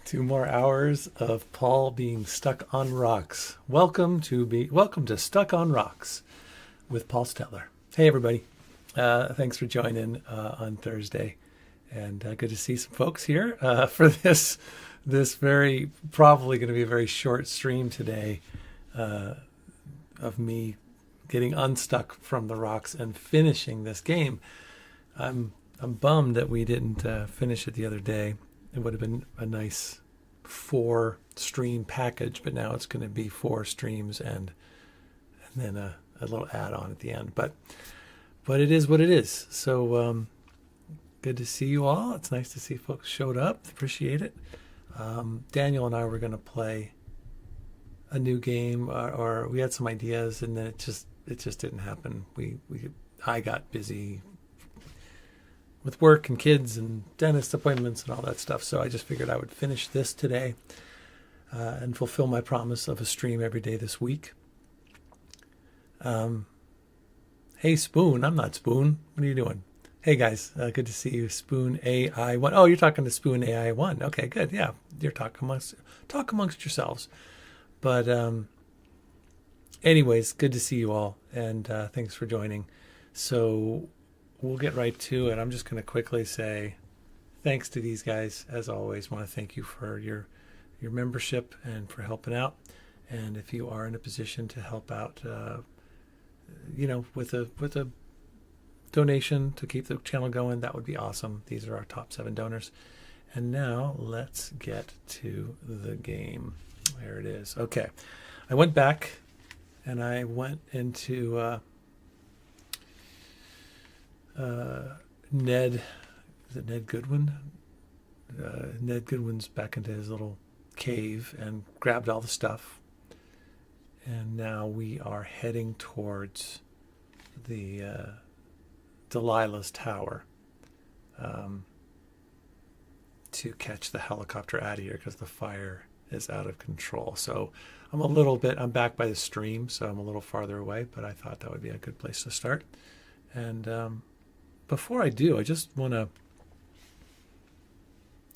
2 more hours of Paul being stuck on rocks. Welcome to Stuck on Rocks with Paul Stetler. Hey everybody, thanks for joining on Thursday, and good to see some folks here for this very probably going to be a very short stream today of me getting unstuck from the rocks and finishing this game. I'm bummed that we didn't finish it the other day. It would have been a nice 4-stream package, but now it's going to be 4 streams and then a little add-on at the end. But it is what it is. So good to see you all. It's nice to see folks showed up. Appreciate it. Daniel and I were going to play a new game, or we had some ideas, and then it just didn't happen. I got busy with work and kids and dentist appointments and all that stuff. So I just figured I would finish this today and fulfill my promise of a stream every day this week. Hey, Spoon. I'm not Spoon. What are you doing? Hey, guys. Good to see you. Spoon AI1. Oh, you're talking to Spoon AI1. Okay, good. Yeah, you're talk amongst yourselves. But anyways, good to see you all. And thanks for joining. So we'll get right to it. I'm just going to quickly say thanks to these guys. As always, want to thank you for your membership and for helping out. And if you are in a position to help out, with a donation to keep the channel going, that would be awesome. These are our top 7 donors. And now let's get to the game. There it is. Okay. I went back and I went into Ned, is it Ned Goodwin? Ned Goodwin's back into his little cave and grabbed all the stuff. And now we are heading towards the Delilah's tower to catch the helicopter out of here because the fire is out of control. So I'm back by the stream, so I'm a little farther away, but I thought that would be a good place to start. And before I do, I just want to,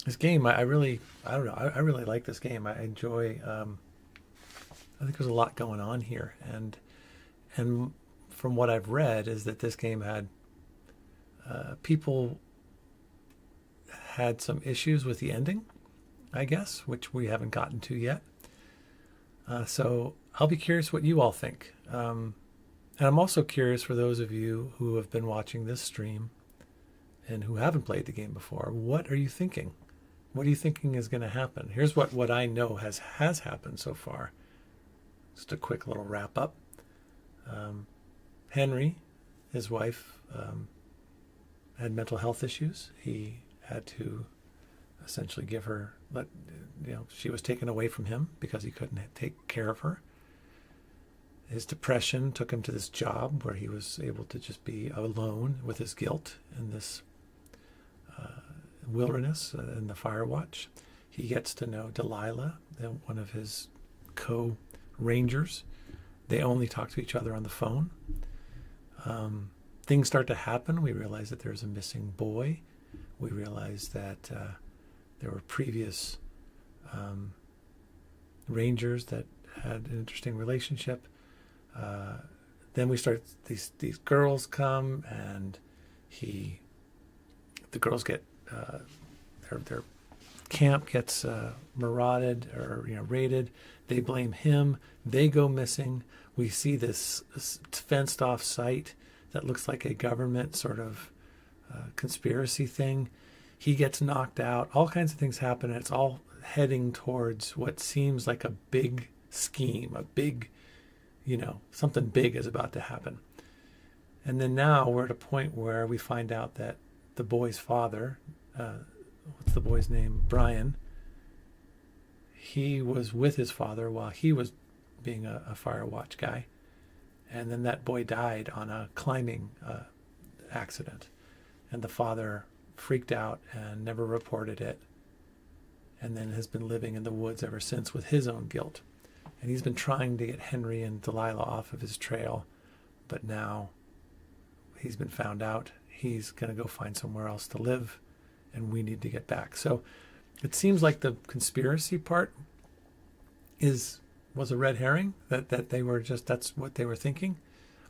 this game, I really like this game. I enjoy, I think there's a lot going on here. And from what I've read is that this game had, people had some issues with the ending, I guess, which we haven't gotten to yet. So I'll be curious what you all think. And I'm also curious for those of you who have been watching this stream and who haven't played the game before, what are you thinking? What are you thinking is going to happen? Here's what I know has happened so far. Just a quick little wrap up. Henry, his wife, had mental health issues. He had to essentially she was taken away from him because he couldn't take care of her. His depression took him to this job where he was able to just be alone with his guilt in this wilderness in the FIREWATCH. He gets to know Delilah, one of his co-rangers. They only talk to each other on the phone. Things start to happen. We realize that there's a missing boy. We realize that there were previous rangers that had an interesting relationship. Then we start, these girls come, and the girls get their camp gets marauded or raided. They blame him. They go missing. We see this fenced off site that looks like a government sort of conspiracy thing. He gets knocked out. All kinds of things happen, and it's all heading towards what seems like a big scheme, a big, something big is about to happen. And then now we're at a point where we find out that the boy's father, what's the boy's name? Brian. He was with his father while he was being a FIREWATCH guy. And then that boy died on a climbing accident. And the father freaked out and never reported it. And then has been living in the woods ever since with his own guilt. And he's been trying to get Henry and Delilah off of his trail. But now he's been found out. He's going to go find somewhere else to live. And we need to get back. So it seems like the conspiracy part was a red herring, that they were just, that's what they were thinking.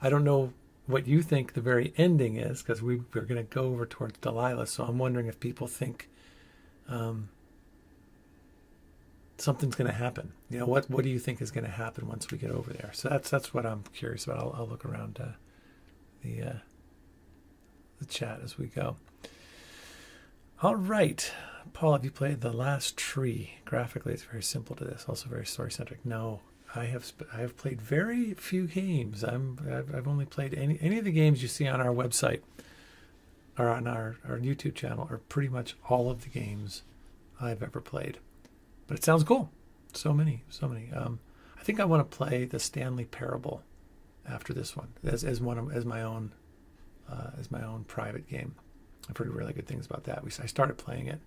I don't know what you think the very ending is, because we're going to go over towards Delilah. So I'm wondering if people think something's going to happen. You know, what do you think is going to happen once we get over there? So that's what I'm curious about. I'll look around the chat as we go. All right, Paul, have you played The Last Tree? Graphically, it's very simple to this. Also very story centric. No, I have played very few games. I've only played any of the games you see on our website or on our YouTube channel are pretty much all of the games I've ever played. But it sounds cool. So many. I think I want to play the Stanley Parable after this one as my own private game. I've heard really good things about that. I started playing it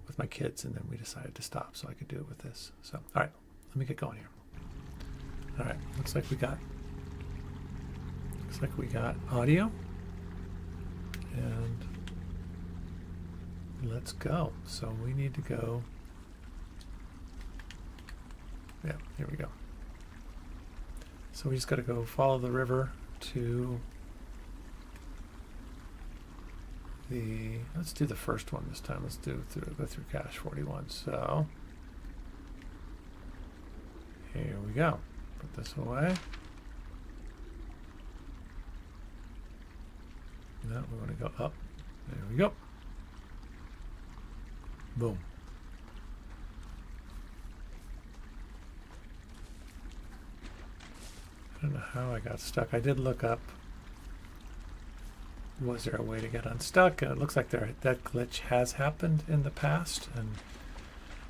with my kids, and then we decided to stop so I could do it with this. So, all right, let me get going here. All right, looks like we got audio, and let's go. So we need to go. Yeah, here we go. So we just got to go follow the river to let's do the first one this time. Let's go through Cache 41. So here we go. Put this away. Now we want to go up. There we go. Boom. I don't know how I got stuck. I did look up, was there a way to get unstuck? It looks like that glitch has happened in the past, and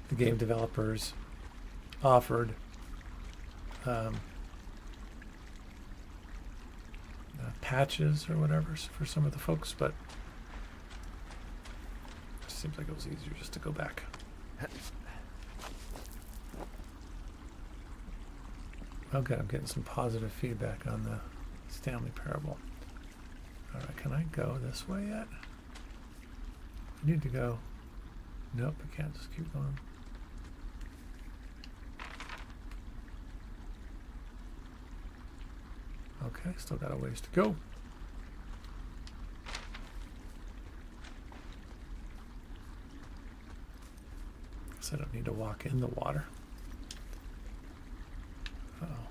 the game developers offered patches or whatever for some of the folks, but it seems like it was easier just to go back. Okay, I'm getting some positive feedback on the Stanley Parable. All right, can I go this way yet? I need to go. Nope, I can't. Just keep going. Okay, still got a ways to go. Guess I don't need to walk in the water. Uh-oh.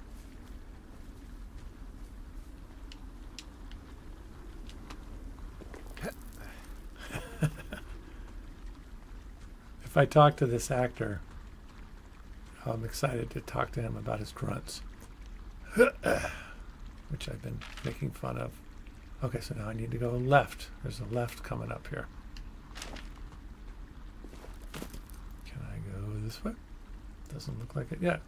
If I talk to this actor, I'm excited to talk to him about his grunts, which I've been making fun of. Okay, so now I need to go left. There's a left coming up here. Can I go this way? Doesn't look like it yet.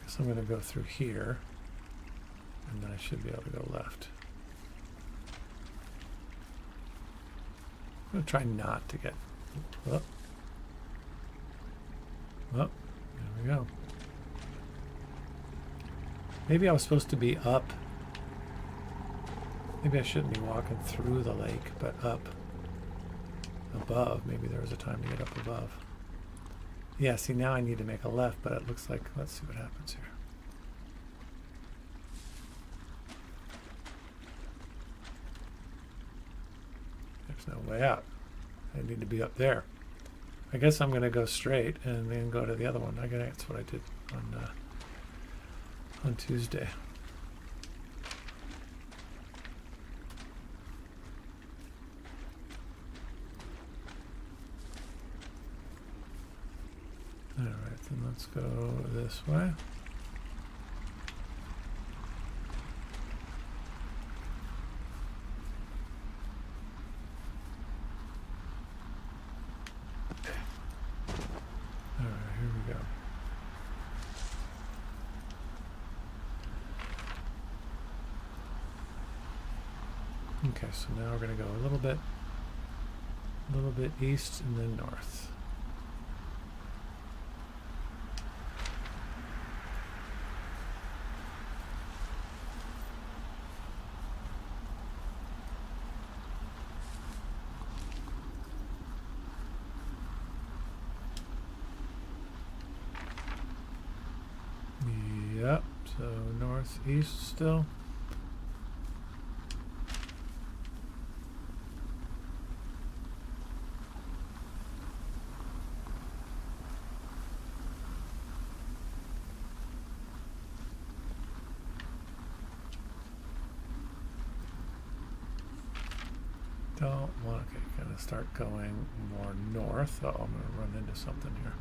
Guess I'm going to go through here, and then I should be able to go left. I'm going to try not to get up. Well, there we go. Maybe I was supposed to be up. Maybe I shouldn't be walking through the lake, but up above. Maybe there was a time to get up above. Yeah, see, now I need to make a left, but it looks like, let's see what happens here. There's no way out. I need to be up there. I guess I'm going to go straight and then go to the other one. That's what I did on Tuesday. All right, then let's go this way. Okay, so now we're going to go a little bit east and then north. northeast still. Don't want, okay, gonna start going more north. Oh, I'm gonna run into something here.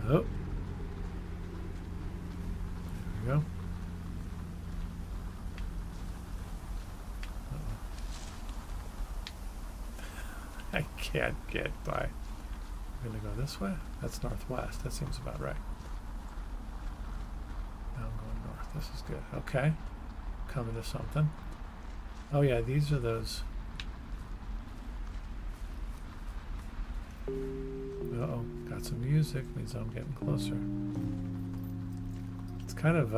Oh. There we go. I can't get by. I'm gonna go this way. That's northwest. That seems about right. Now I'm going north. This is good. Okay. Coming to something. Oh yeah, these are those. Uh-oh, got some music, means I'm getting closer. It's kind of,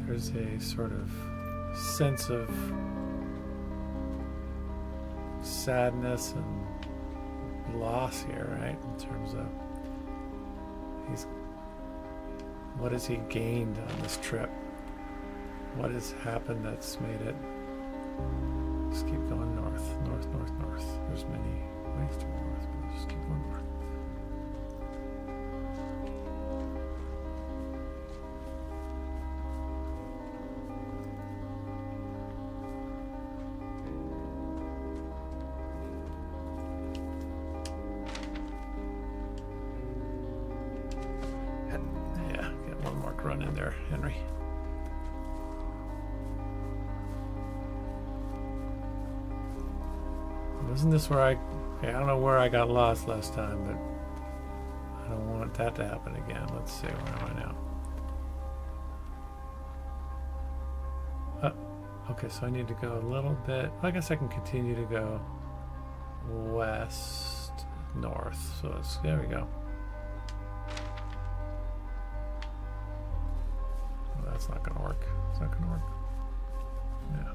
there's a sort of sense of sadness and loss here, right? In terms of what has he gained on this trip? What has happened that's made it? Just keep going north, north, north, north. There's many ways to go north, but just keep going north. Yeah, get one more run in there, Henry. Isn't this where okay, I don't know where I got lost last time, but I don't want that to happen again. Let's see, where am I now? Okay, so I need to go a little bit. I guess I can continue to go west, north. So there we go. Well, that's not going to work. It's not going to work. Yeah.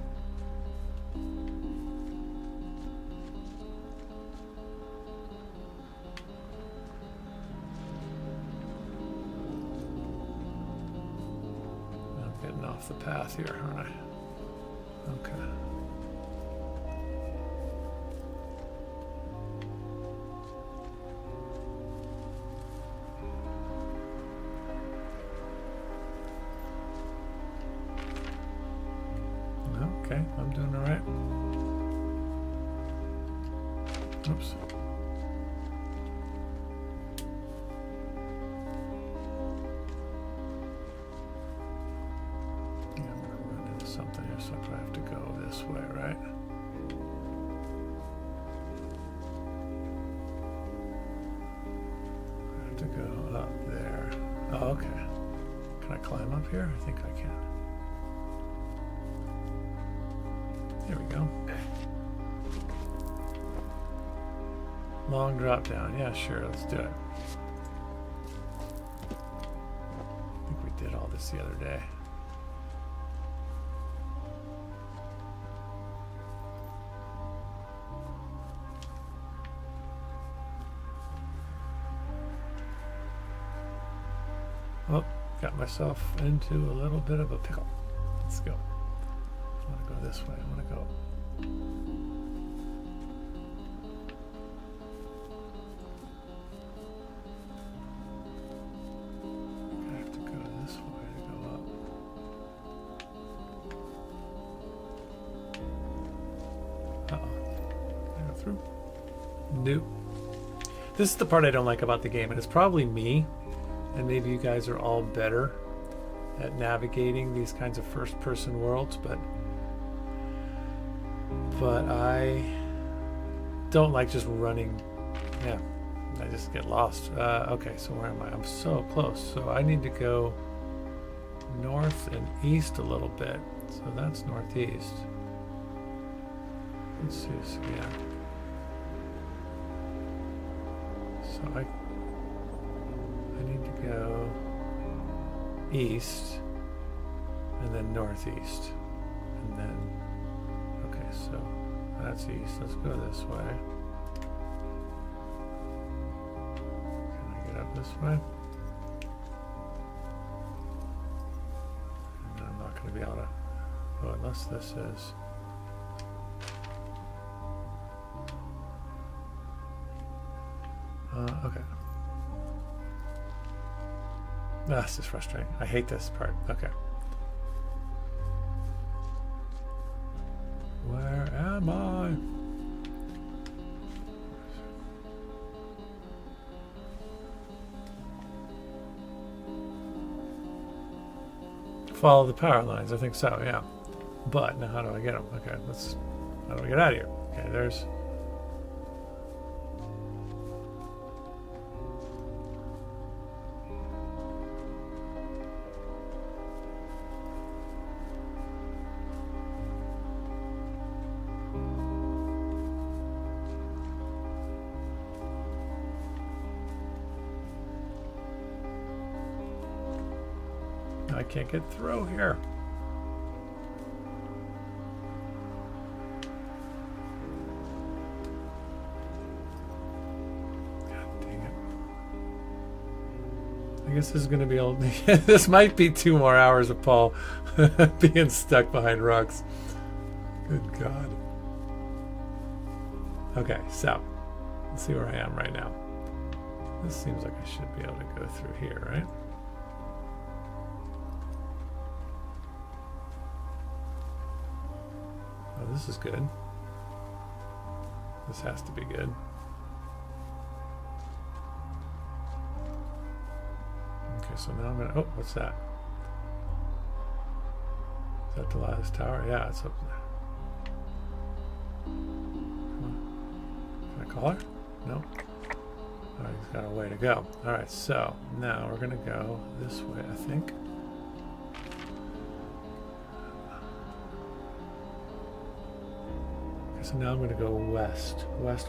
Off the path here, aren't I? Okay. Okay, I'm doing all right. Oops. Something here, so I have to go this way, right? I have to go up there. Oh, okay. Can I climb up here? I think I can. There we go. Long drop down. Yeah, sure. Let's do it. I think we did all this the other day. Oh, got myself into a little bit of a pickle. Let's go. I want to go this way. I want to go. I have to go this way to go up. Uh-oh. Can I go through? Nope. This is the part I don't like about the game, and it's probably me. And maybe you guys are all better at navigating these kinds of first-person worlds, but I don't like just running. Yeah, I just get lost. Okay, so where am I? I'm so close. So I need to go north and east a little bit. So that's northeast. Let's see this again. So I need to go east and then northeast and then okay, so that's east. Let's go this way. this way. And I'm not going to be able to, oh, unless this is. Okay. This is frustrating. I hate this part. Okay. Where am I? Follow the power lines. I think so, yeah. But now how do I get them? Okay, how do I get out of here? Okay, there's. I can't get through here. God dang it. I guess this is going to be old. This might be 2 more hours of Paul being stuck behind rocks. Good God. Okay, so let's see where I am right now. This seems like I should be able to go through here, right? Oh, this is good. This has to be good. Okay, so now I'm gonna, oh, what's that? Is that the last tower? Yeah, it's up there. Come on. Can I call her? No. All right, he's got a way to go. All right, so now we're gonna go this way, I think. So now I'm going to go west, west.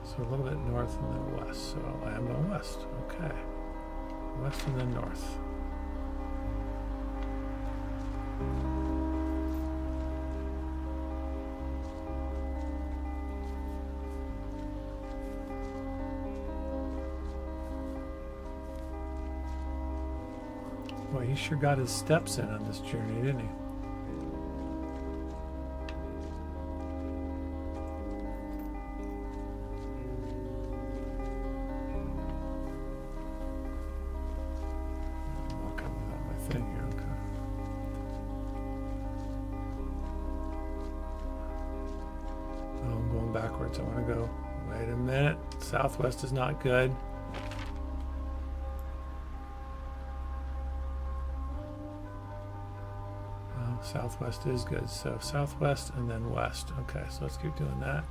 So a little bit north and then west. So I am going west. Okay. West and then north. Boy, he sure got his steps in on this journey, didn't he? I'm walking without my thing here, okay. Oh, I'm going backwards. I want to go. Wait a minute. Southwest is not good. Southwest is good. So southwest and then west. Okay, so let's keep doing that.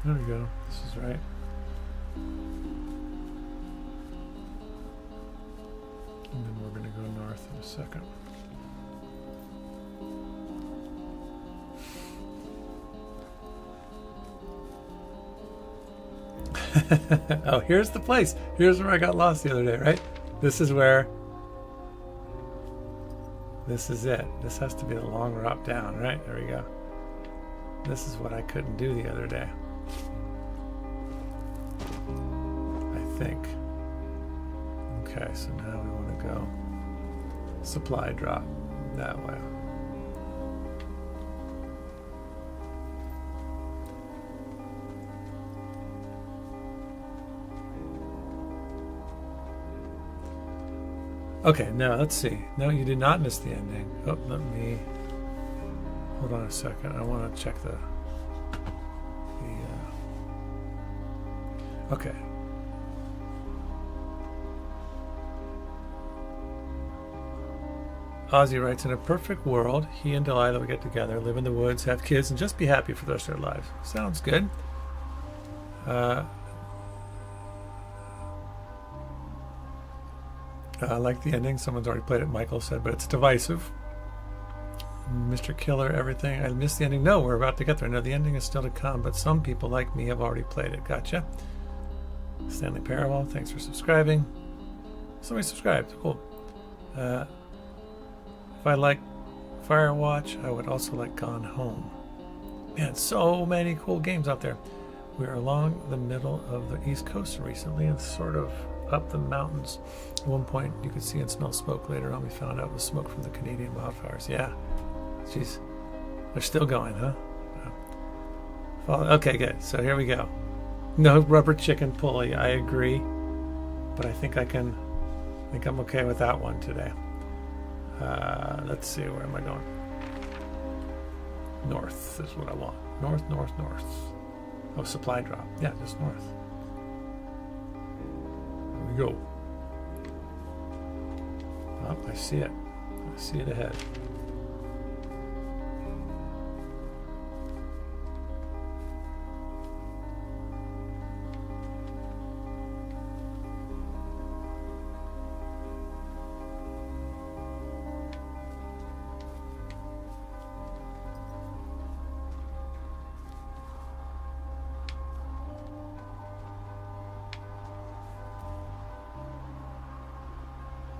There we go. This is right. And then we're going to go north in a second. Oh, here's the place. Here's where I got lost the other day, right? This is where. This is it. This has to be the long drop down, right? There we go. This is what I couldn't do the other day. I think. Okay, so now we want to go supply drop that way. Okay, now let's see. No, you did not miss the ending. Oh, let me hold on a second. I want to check the okay. Ozzy writes, in a perfect world, he and Delilah would get together, live in the woods, have kids, and just be happy for the rest of their lives. Sounds good. I like the ending. Someone's already played it, Michael said, but it's divisive. Mr. Killer, everything. I missed the ending. No, we're about to get there. No, the ending is still to come, but some people like me have already played it. Gotcha. Stanley Parable, thanks for subscribing. Somebody subscribed. Cool. If I like Firewatch, I would also like Gone Home. Man, so many cool games out there. We are along the middle of the East Coast recently and sort of up the mountains. At one point, you could see and smell smoke. Later on, we found out it was smoke from the Canadian wildfires. Yeah. Jeez. They're still going, huh? Yeah. Okay, good. So here we go. No rubber chicken pulley. I agree. But I think I'm okay with that one today. Let's see. Where am I going? North is what I want. North. Oh, supply drop. Yeah, just north. There we go. Oh, I see it. I see it ahead.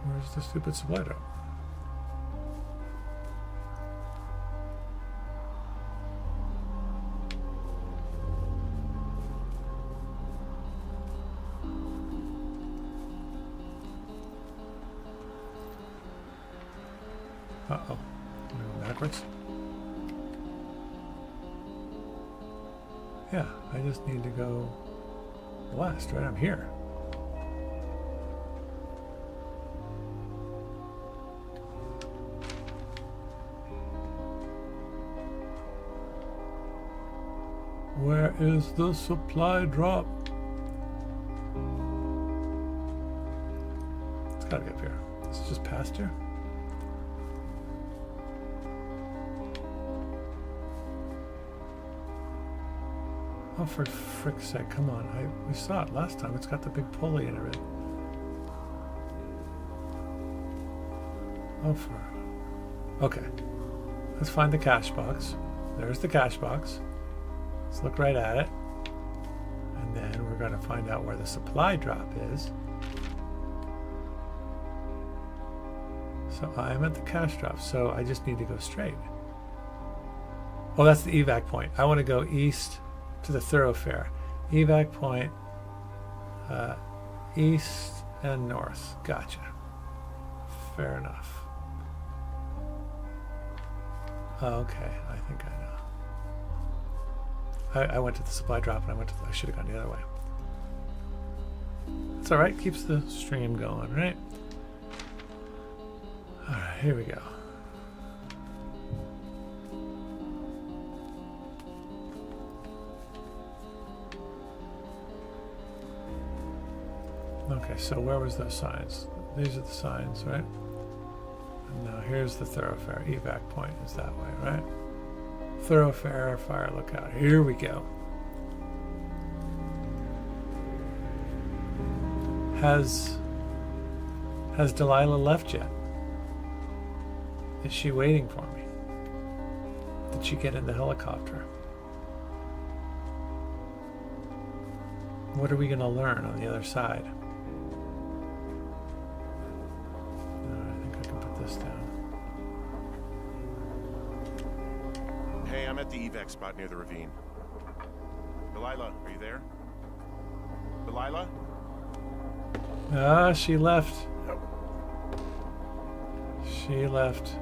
Where's the stupid supply drop? Uh-oh. Going backwards? Yeah, I just need to go west, right? I'm here. Where is the supply drop? It's gotta be up here. It's just past here. Oh, for frick's sake, come on. We saw it last time. It's got the big pulley and everything. Oh, okay. Let's find the cash box. There's the cash box. Let's look right at it. And then we're going to find out where the supply drop is. So I'm at the cash drop. So I just need to go straight. Oh, that's the evac point. I want to go east to the thoroughfare. Evac point, east and north. Gotcha. Fair enough. Okay, I think I know. I went to the supply drop and I should have gone the other way. It's all right. Keeps the stream going, right? All right, here we go. Okay, so where was those signs? These are the signs, right? And now here's the thoroughfare. Evac point is that way, right? Thoroughfare, fire lookout. Here we go. Has Delilah left yet? Is she waiting for me? Did she get in the helicopter? What are we going to learn on the other side? I think I can put this down. Hey, I'm at the evac spot near the ravine. Delilah, are you there? Delilah? Ah, she left. She left.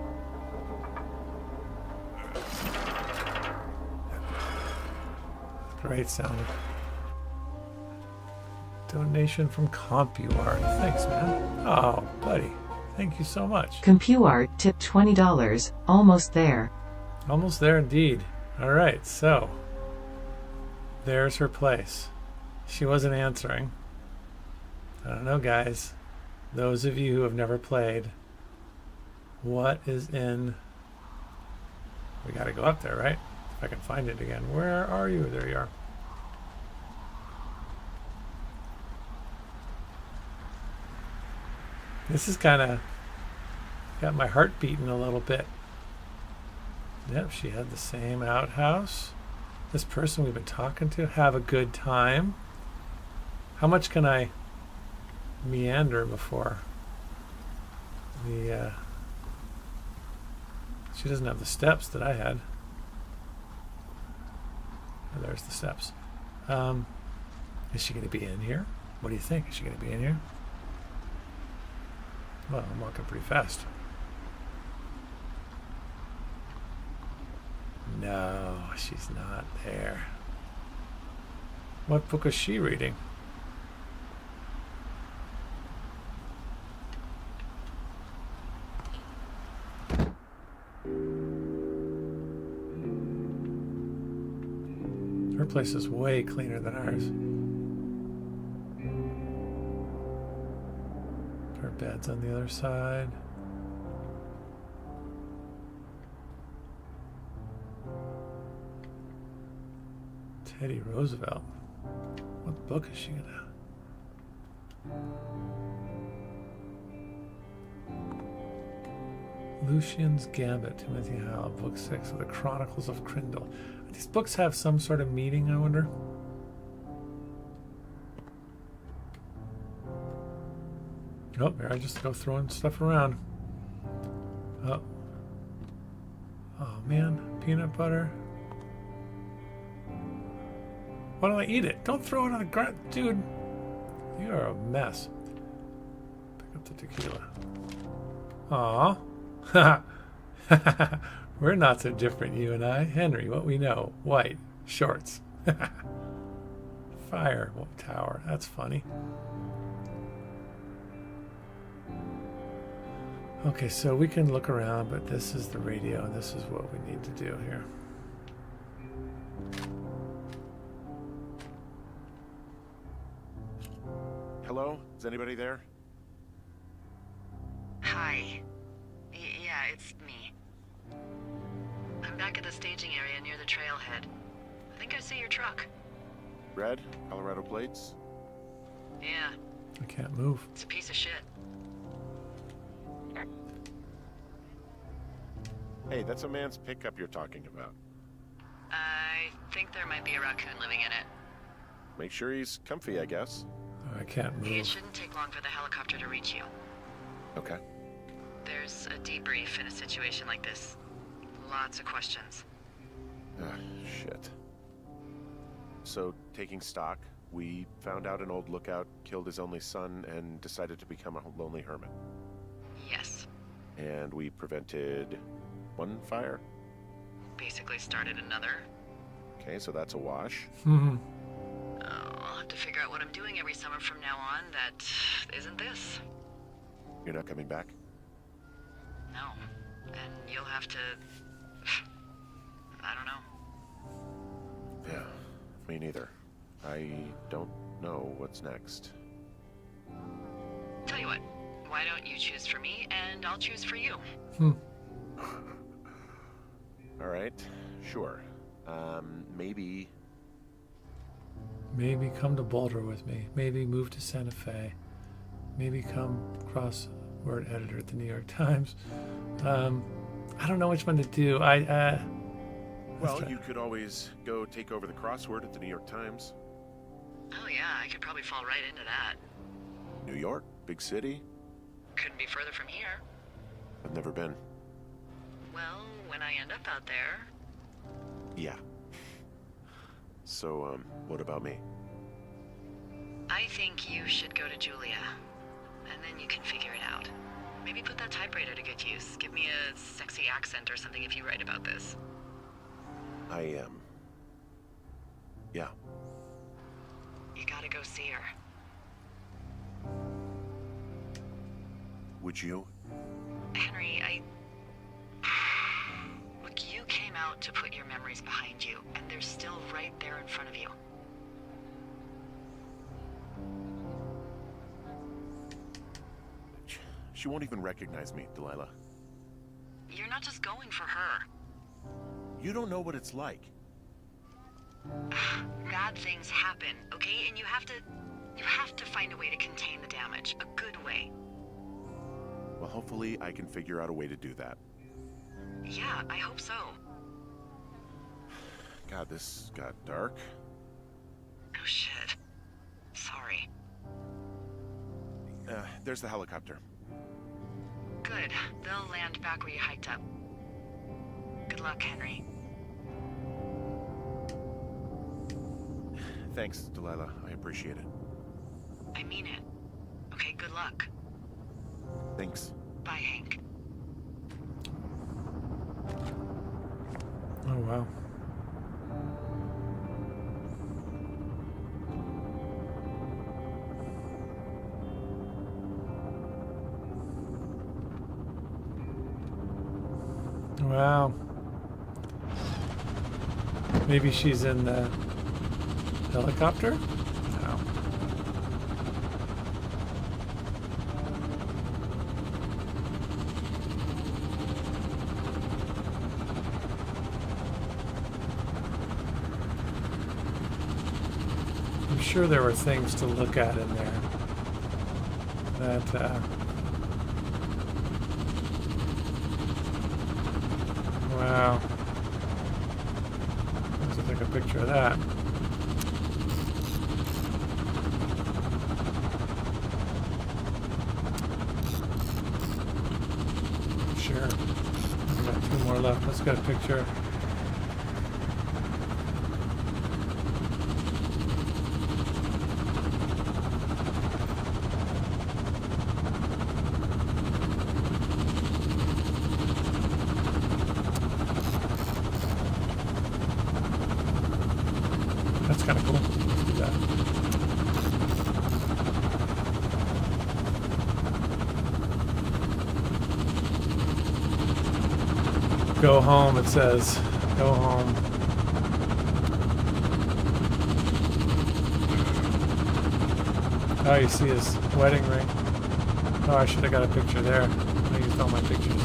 Great sound. Donation from CompuArt. Thanks, man. Oh, buddy. Thank you so much. CompuArt tipped $20. Almost there. Almost there indeed. All right, so there's her place. She wasn't answering. I don't know, guys. Those of you who have never played, what is in... We got to go up there, right? If I can find it again. Where are you? There you are. This is kind of got my heart beating a little bit. Yep, she had the same outhouse. This person we've been talking to, have a good time. How much can I meander before the She doesn't have the steps that I had. Oh, there's the steps. Is she going to be in here? What do you think? Is she going to be in here? Well, I'm walking pretty fast. No, she's not there. What book is she reading? Her place is way cleaner than ours. Her bed's on the other side. Teddy Roosevelt. What book is she gonna? Lucian's Gambit, Timothy Howell, Book 6 of the Chronicles of Crindle. These books have some sort of meaning, I wonder. Oh, there I just go throwing stuff around. Oh. Oh man, peanut butter. Why don't I eat it? Don't throw it on the ground. Dude, you are a mess. Pick up the tequila. Aw. We're not so different, you and I. Henry, what we know. White. Shorts. Fire tower. That's funny. Okay, so we can look around, but this is the radio, and this is what we need to do here. Hello? Is anybody there? Hi. Yeah, it's me. I'm back at the staging area near the trailhead. I think I see your truck. Red? Colorado plates? Yeah, I can't move. it's a piece of shit. Hey, that's a man's pickup you're talking about. I think there might be a raccoon living in it. Make sure he's comfy, I guess. I can't Hey, it move. shouldn't take long for the helicopter to reach you. Okay. There's a debrief in a situation like this. Lots of questions. Ah, shit. So, taking stock, we found out an old lookout killed his only son and decided to become a lonely hermit. Yes. And we prevented one fire? Basically started another. Okay, so that's a wash. Hmm. Oh, I'll have to figure out what I'm doing every summer from now on that isn't this. You're not coming back? No. And you'll have to... I don't know. Yeah, me neither. I don't know what's next. Tell you what, why don't you choose for me and I'll choose for you? All right, sure. Maybe... Maybe come to Boulder with me. Maybe move to Santa Fe. Maybe come crossword editor at the New York Times. I don't know which one to do. Well, you could always go take over the crossword at the New York Times. Oh yeah, I could probably fall right into that. New York, big city. Couldn't be further from here. I've never been. Well, when I end up out there... Yeah. So, what about me? I think you should go to Julia. And then you can figure it out. Maybe put that typewriter to good use. Give me a sexy accent or something if you write about this. Yeah. You gotta go see her. Would you? Henry, Look, you came out to put your memories behind you, and they're still right there in front of you. She won't even recognize me, Delilah. You're not just going for her. You don't know what it's like. Bad things happen, okay? And you have to find a way to contain the damage. A good way. Well, hopefully I can figure out a way to do that. Yeah, I hope so. God, this got dark. Oh shit. Sorry. There's the helicopter. Good. They'll land back where you hiked up. luck, Henry. Thanks, Delilah. I appreciate it. I mean it. Okay, good luck. Thanks. Bye, Hank. Oh, wow. Wow. Maybe she's in the helicopter? No. I'm sure there were things to look at in there that wow. Let's take a picture of that. Sure. We got 2 more left. Let's get a picture. That's kind of cool. Let's do that. Go home, it says. Go home. Oh, you see his wedding ring. Oh, I should have got a picture there. I used all my pictures.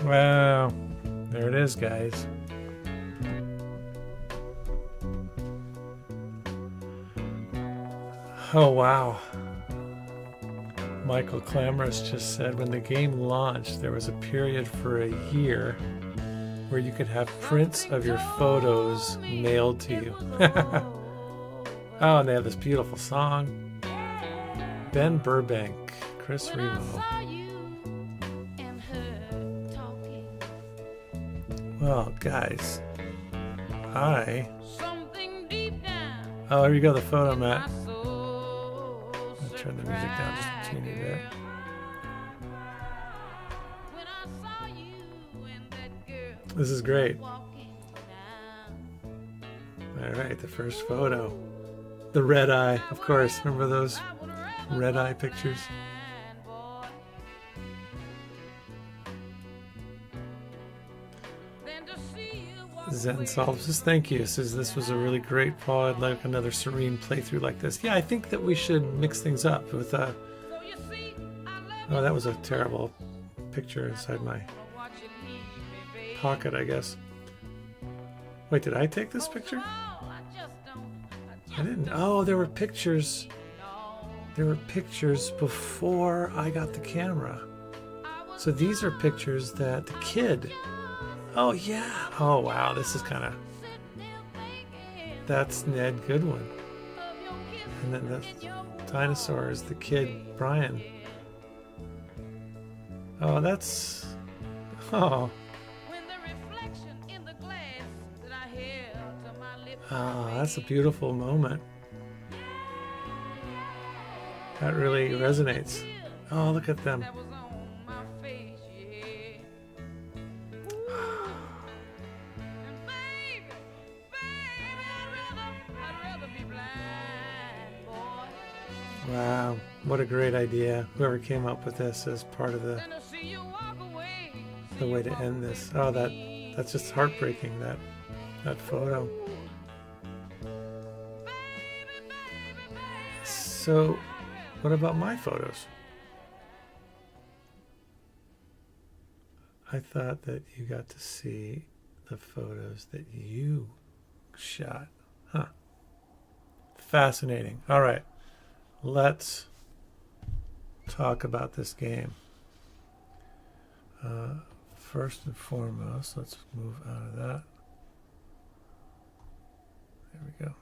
Wow. There it is, guys. Oh, wow. Michael Clamorous just said, when the game launched, there was a period for a year where you could have prints of your photos mailed to you. Oh, and they have this beautiful song. Ben Burbank, Chris Remo. Well, guys, oh, here you go, the photo, Matt. I'll turn the music down just a teeny bit. This is great. All right, the first photo. The red eye, of course. Remember those red eye pictures? Zen Solves says, thank you. Says, this was a really great Paul. I'd like another serene playthrough like this. Yeah, I think that we should mix things up with oh, that was a terrible picture inside my pocket, I guess. Wait, did I take this picture? I didn't. Oh, there were pictures. There were pictures before I got the camera. So these are pictures that the kid. Oh, yeah. Oh, wow. This is kind of... That's Ned Goodwin. And then the dinosaur is the kid, Brian. Oh, that's... Oh. Oh, that's a beautiful moment. That really resonates. Oh, look at them. Wow, what a great idea. Whoever came up with this as part of the way to end this. Oh, that's just heartbreaking, that photo. So, what about my photos? I thought that you got to see the photos that you shot. Huh. Fascinating. All right. Let's talk about this game. First and foremost, let's move out of that. There we go.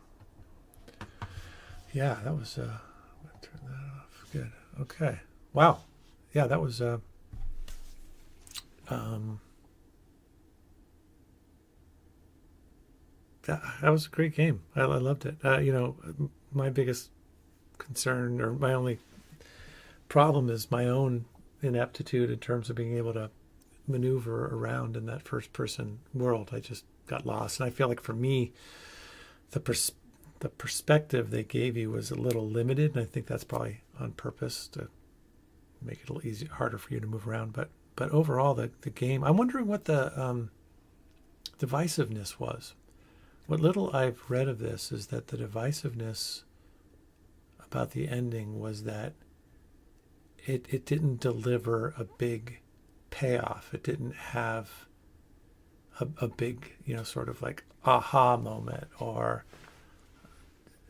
Yeah, that was... I'm going to turn that off. Good. Okay. Wow. Yeah, that was That was a great game. I loved it. My biggest concern, or my only problem, is my own ineptitude in terms of being able to maneuver around in that first person world. I just got lost. And I feel like for me, the perspective they gave you was a little limited. And I think that's probably on purpose to make it a little easier, harder for you to move around. But overall, the game, I'm wondering what the divisiveness was. What little I've read of this is that the divisiveness about the ending was that it didn't deliver a big payoff. It didn't have a big, sort of like aha moment or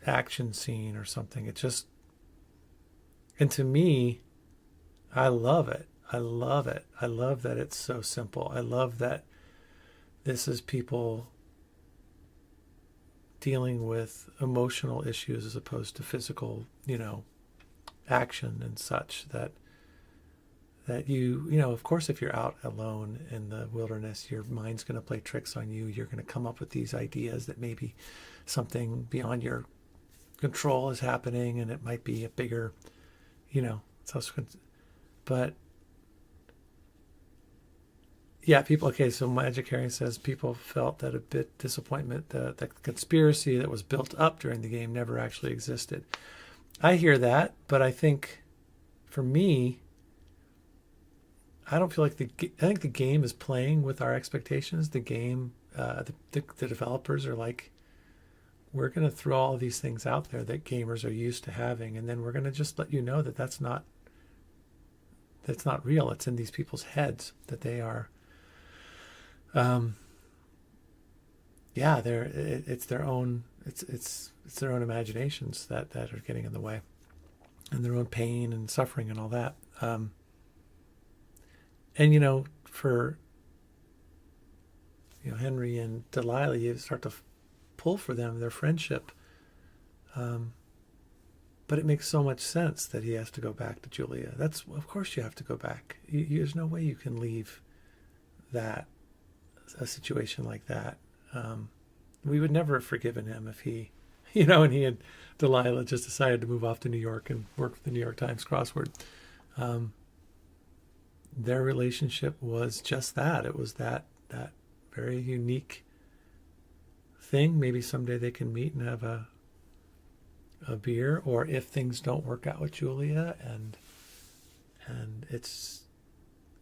action scene or something. It just, and to me, I love it. I love it. I love that it's so simple. I love that this is people dealing with emotional issues as opposed to physical, action and such. That of course, if you're out alone in the wilderness, your mind's going to play tricks on you. You're going to come up with these ideas that maybe something beyond your control is happening, and it might be a bigger, subsequent. But yeah, people. Okay, so Magic Harry says people felt that a bit disappointment. The conspiracy that was built up during the game never actually existed. I hear that, but I think, for me, I don't feel like I think the game is playing with our expectations. The game, the developers are like, we're going to throw all these things out there that gamers are used to having, and then we're going to just let you know that that's not real. It's in these people's heads that they are. It's their own. It's their own imaginations that are getting in the way, and their own pain and suffering and all that. And for Henry and Delilah, you start to pull for them, their friendship. But it makes so much sense that he has to go back to Julia. Of course you have to go back. There's no way you can leave a situation like that. We would never have forgiven him if he, and he and Delilah just decided to move off to New York and work for the New York Times crossword. Their relationship was just that. It was that very unique thing. Maybe someday they can meet and have a beer, or if things don't work out with Julia and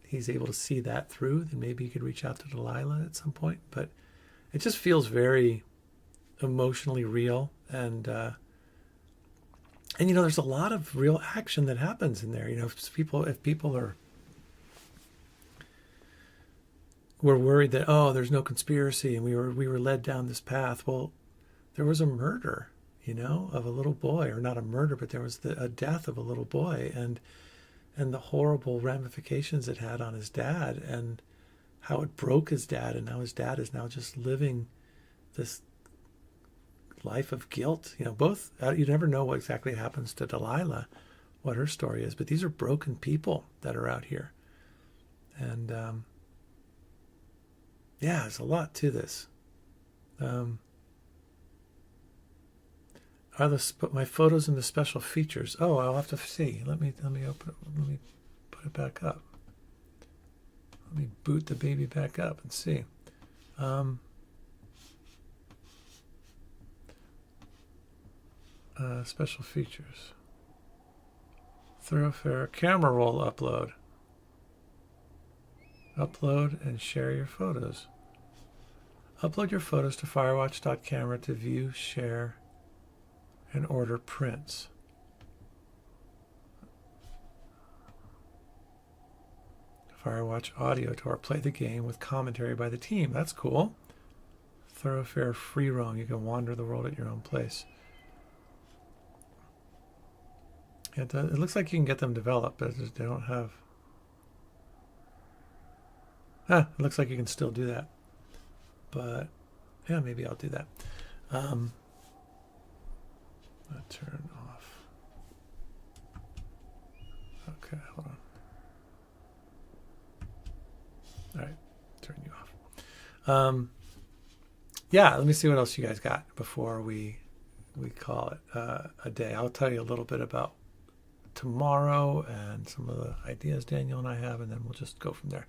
he's able to see that through, then maybe he could reach out to Delilah at some point. But it just feels very emotionally real, and there's a lot of real action that happens in there. If people were worried that, there's no conspiracy and we were led down this path. Well, there was a murder, of a little boy, or not a murder, but there was a death of a little boy, and the horrible ramifications it had on his dad, and how it broke his dad, and now his dad is now just living this life of guilt. Both, you never know what exactly happens to Delilah, what her story is, but these are broken people that are out here. And there's a lot to this. Are my photos in the special features? Oh, I'll have to see. Let me open it. Let me put it back up. Let me boot the baby back up and see. Special features. Thoroughfare camera roll upload. Upload and share your photos. Upload your photos to firewatch.camera to view, share, and order prints. Firewatch audio to or play the game with commentary by the team. That's cool. Thoroughfare free roam. You can wander the world at your own place. It looks like you can get them developed, but they don't have... it looks like you can still do that. But, yeah, maybe I'll do that. I'll turn off. Okay, hold on. All right, turn you off. Yeah, let me see what else you guys got before we call it a day. I'll tell you a little bit about tomorrow and some of the ideas Daniel and I have, and then we'll just go from there.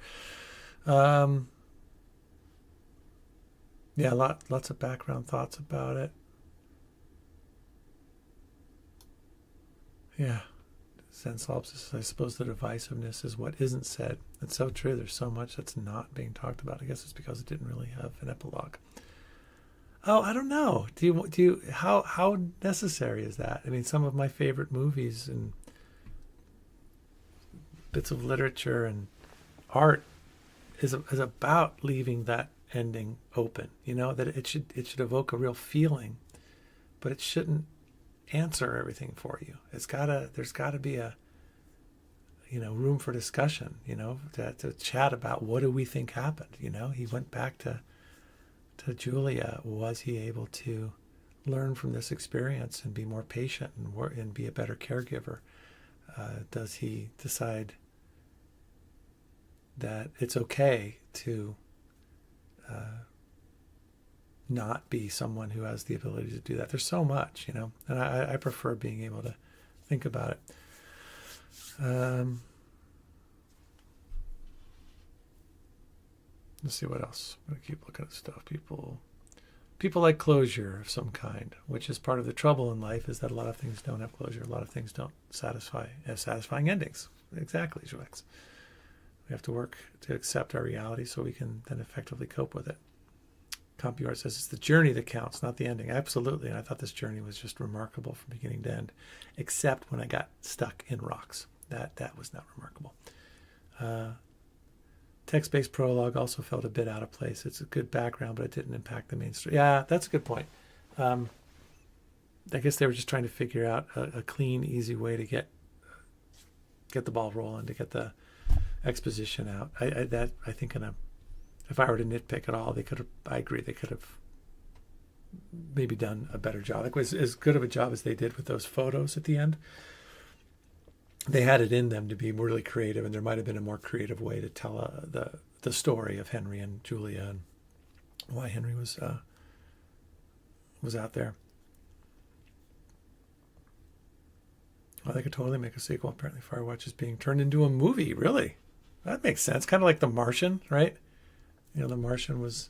Yeah, lots of background thoughts about it. Yeah. Zen Solipsis, I suppose the divisiveness is what isn't said. It's so true. There's so much that's not being talked about. I guess it's because it didn't really have an epilogue. Oh, I don't know. Do you how necessary is that? I mean, some of my favorite movies and bits of literature and art is about leaving that ending open. You know, that it should evoke a real feeling, but it shouldn't answer everything for you. There's gotta be a room for discussion, to chat about what do we think happened. He went back to Julia. Was he able to learn from this experience and be more patient and be a better caregiver? Does he decide that it's okay to not be someone who has the ability to do that? There's so much, and I prefer being able to think about it. Let's see what else. I'm going to keep looking at stuff. People like closure of some kind, which is part of the trouble in life, is that a lot of things don't have closure. A lot of things don't have satisfying endings. Exactly, Joex. We have to work to accept our reality so we can then effectively cope with it. Compior says it's the journey that counts, not the ending. Absolutely. And I thought this journey was just remarkable from beginning to end, except when I got stuck in rocks. That was not remarkable. Text-based prologue also felt a bit out of place. It's a good background, but it didn't impact the main story. Yeah, that's a good point. I guess they were just trying to figure out a clean, easy way to get the ball rolling, to get the exposition out. I think if I were to nitpick at all, I agree, they could have maybe done a better job. Like, as good of a job as they did with those photos at the end. They had it in them to be really creative, and there might have been a more creative way to tell the story of Henry and Julia and why Henry was out there. Well, they could totally make a sequel. Apparently, FIREWATCH is being turned into a movie. Really? That makes sense. Kind of like The Martian, right? The Martian was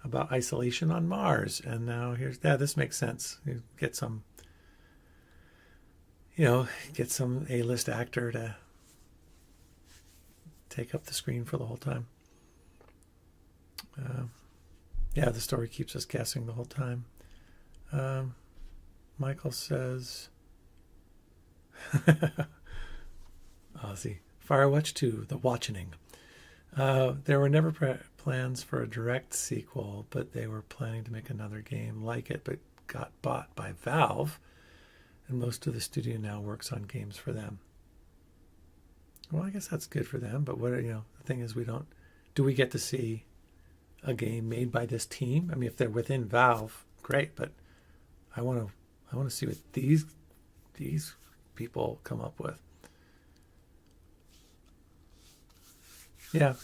about isolation on Mars, and now this makes sense. You get some A-list actor to take up the screen for the whole time. The story keeps us guessing the whole time. Michael says, FIREWATCH 2, The Watchening. There were never plans for a direct sequel, but they were planning to make another game like it, but got bought by Valve, and most of the studio now works on games for them. Well, I guess that's good for them, but the thing is, do we get to see a game made by this team? I mean, if they're within Valve, great, but I want to see what these people come up with. Yeah,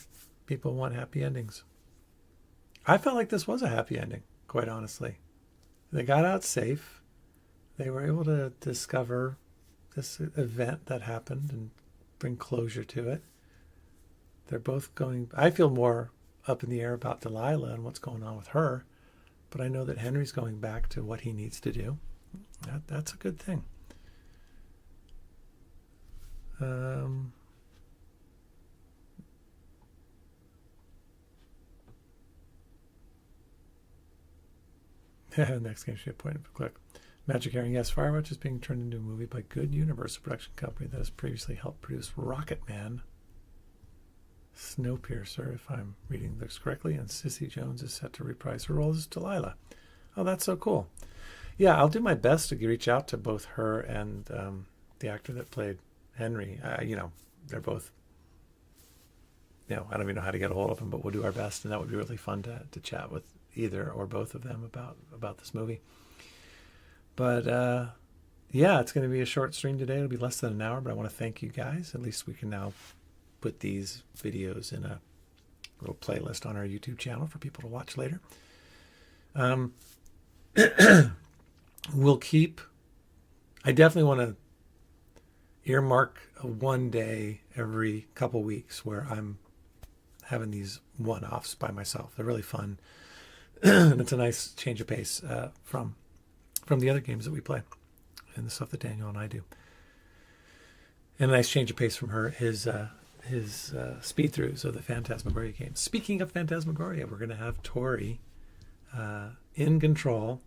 people want happy endings. I felt like this was a happy ending, quite honestly. They got out safe. They were able to discover this event that happened and bring closure to it. They're both going... I feel more up in the air about Delilah and what's going on with her, but I know that Henry's going back to what he needs to do. That's a good thing. Next game should be a point of click. Magic Herring, yes, FIREWATCH is being turned into a movie by Good Universe, a production company that has previously helped produce Rocket Man, Snowpiercer, if I'm reading this correctly, and Sissy Jones is set to reprise her role as Delilah. Oh, that's so cool. Yeah, I'll do my best to reach out to both her and the actor that played Henry. They're both, I don't even know how to get a hold of them, but we'll do our best, and that would be really fun to chat with either or both of them about this movie. But it's going to be a short stream today. It'll be less than an hour, but I want to thank you guys. At least we can now put these videos in little playlist on our YouTube channel for people to watch later. We'll keep. I definitely want to earmark one day every couple weeks where I'm having these one-offs by myself. They're really fun. And it's a nice change of pace from the other games that we play and the stuff that Daniel and I do. And a nice change of pace from his speed throughs of the Phantasmagoria games. Speaking of Phantasmagoria, we're going to have Tori in control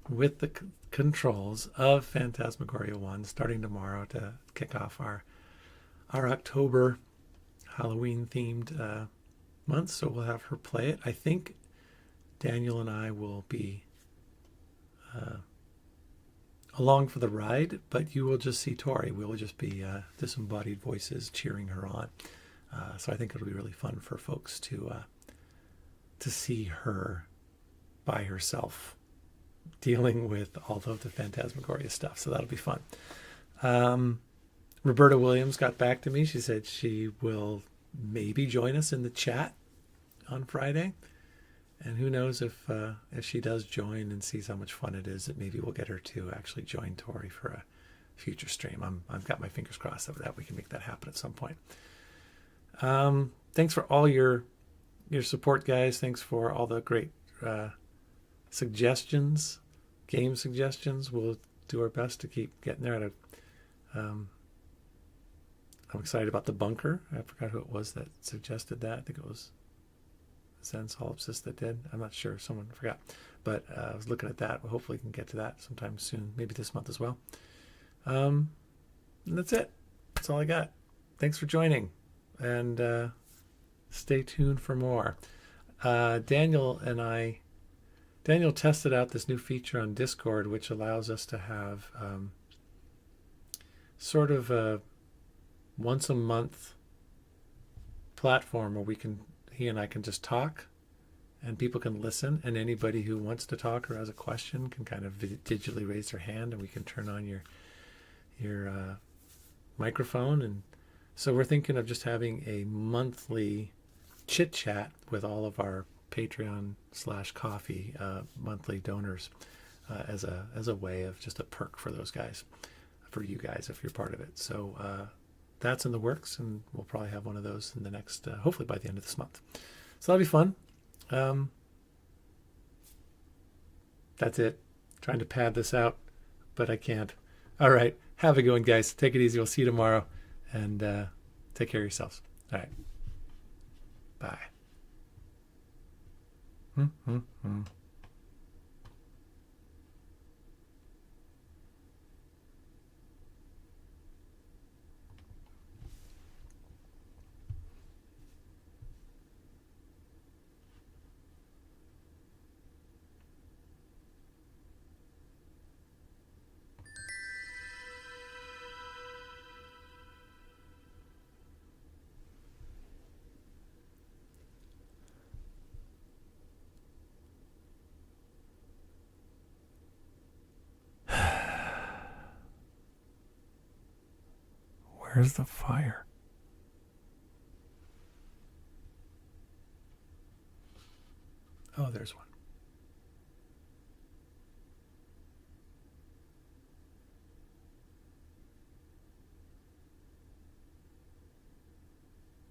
with the controls of Phantasmagoria 1 starting tomorrow to kick off our October Halloween themed month. So we'll have her play it. I think Daniel and I will be along for the ride, but you will just see Tori. We will just be disembodied voices cheering her on. So I think it'll be really fun for folks to see her by herself dealing with all of the Phantasmagoria stuff. So that'll be fun. Roberta Williams got back to me. She said she will maybe join us in the chat on Friday. And who knows if she does join and sees how much fun it is, that maybe we'll get her to actually join Tori for a future stream. I've got my fingers crossed that we can make that happen at some point. Thanks for all your support, guys. Thanks for all the great suggestions, game suggestions. We'll do our best to keep getting there. I'm excited about the bunker. I forgot who it was that suggested that. I think it was Zen Solipsist that did. I'm not sure. Someone forgot. But I was looking at that. Hopefully we can get to that sometime soon. Maybe this month as well. And that's it. That's all I got. Thanks for joining. And stay tuned for more. Daniel tested out this new feature on Discord, which allows us to have sort of a once a month platform where he and I can just talk and people can listen, and anybody who wants to talk or has a question can kind of digitally raise their hand, and we can turn on your microphone. And so we're thinking of just having a monthly chit chat with all of our Patreon/Coffee monthly donors as a way of just a perk for those guys, for you guys if you're part of it. So that's in the works, and we'll probably have one of those in the next, hopefully by the end of this month. So that'll be fun. That's it. Trying to pad this out, but I can't. All right. Have a good one, guys. Take it easy. We'll see you tomorrow, and take care of yourselves. All right. Bye. Where's the fire? Oh, there's one.